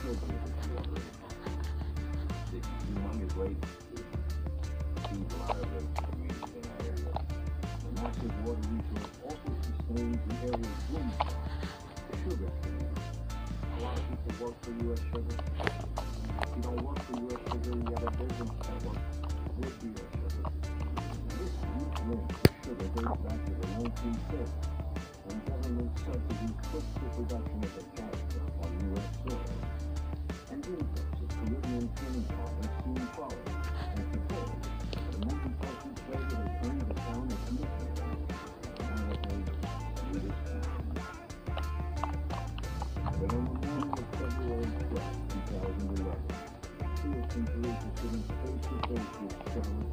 sugar in this water. It's humongous lake. It feeds a lot of the communities in that area. The massive water resource also sustains the area's boom crop, sugar cane. A lot of people work for U.S. Sugar. If you don't work for U.S. Sugar, you have a business that works with U.S. Sugar. This deep link to sugar dates back to the 1950s, when government subsidies pushed the production of the cash crop on U.S. soil, and imports of Caribbean cane products soon followed. And today, the multi-cultural trade has earned the town of Houston one of the sweetest towns. But on the morning of February 12, 2011, citizens were sitting face to face with Charlotte